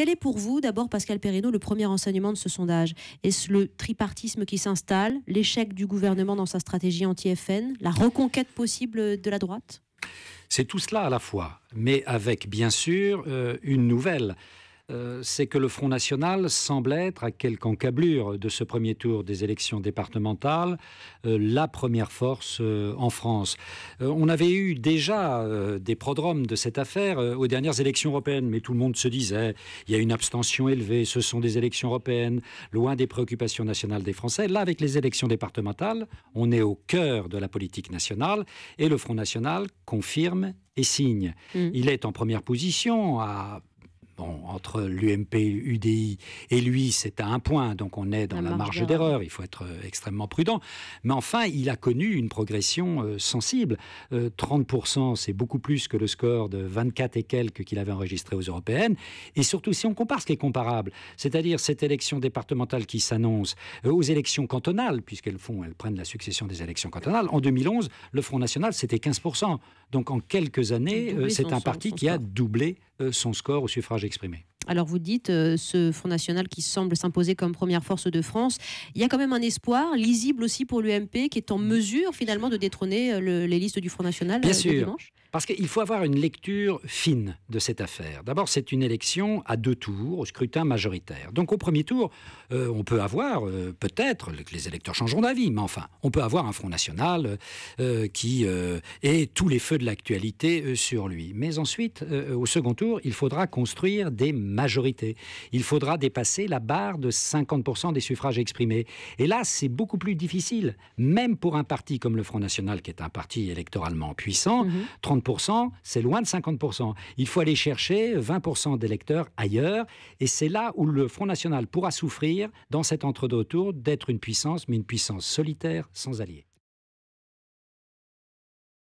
Quel est pour vous, d'abord, Pascal Perrineau, le premier enseignement de ce sondage? Est-ce le tripartisme qui s'installe, l'échec du gouvernement dans sa stratégie anti-FN, la reconquête possible de la droite? C'est tout cela à la fois, mais avec bien sûr une nouvelle. C'est que le Front National semble être, à quelque encablure de ce premier tour des élections départementales, la première force en France. On avait eu déjà des prodromes de cette affaire aux dernières élections européennes, mais tout le monde se disait, il y a une abstention élevée, ce sont des élections européennes, loin des préoccupations nationales des Français. Là, avec les élections départementales, on est au cœur de la politique nationale, et le Front National confirme et signe. Il est en première position entre l'UMP, UDI et lui, c'est à 1 point, donc on est dans la marge d'erreur, il faut être extrêmement prudent. Mais enfin, il a connu une progression sensible. 30%, c'est beaucoup plus que le score de 24 et quelques qu'il avait enregistré aux européennes. Et surtout, si on compare ce qui est comparable, c'est-à-dire cette élection départementale qui s'annonce aux élections cantonales, puisqu'elles prennent la succession des élections cantonales, en 2011, le Front National, c'était 15%. Donc en quelques années, c'est un parti qui a doublé son score au suffrage exprimé. Alors vous dites, ce Front National qui semble s'imposer comme première force de France, il y a quand même un espoir lisible aussi pour l'UMP qui est en mesure finalement de détrôner les listes du Front National Bien sûr. dimanche? Parce qu'il faut avoir une lecture fine de cette affaire. D'abord, c'est une élection à 2 tours, au scrutin majoritaire. Donc au premier tour, on peut avoir, peut-être, que les électeurs changeront d'avis, mais enfin, on peut avoir un Front National qui ait tous les feux de l'actualité sur lui. Mais ensuite, au second tour, il faudra construire des majorités. Il faudra dépasser la barre de 50% des suffrages exprimés. Et là, c'est beaucoup plus difficile, même pour un parti comme le Front National, qui est un parti électoralement puissant. 30%, c'est loin de 50%. Il faut aller chercher 20% d'électeurs ailleurs, et c'est là où le Front National pourra souffrir, dans cet entre-deux tours, d'être une puissance, mais une puissance solitaire, sans alliés.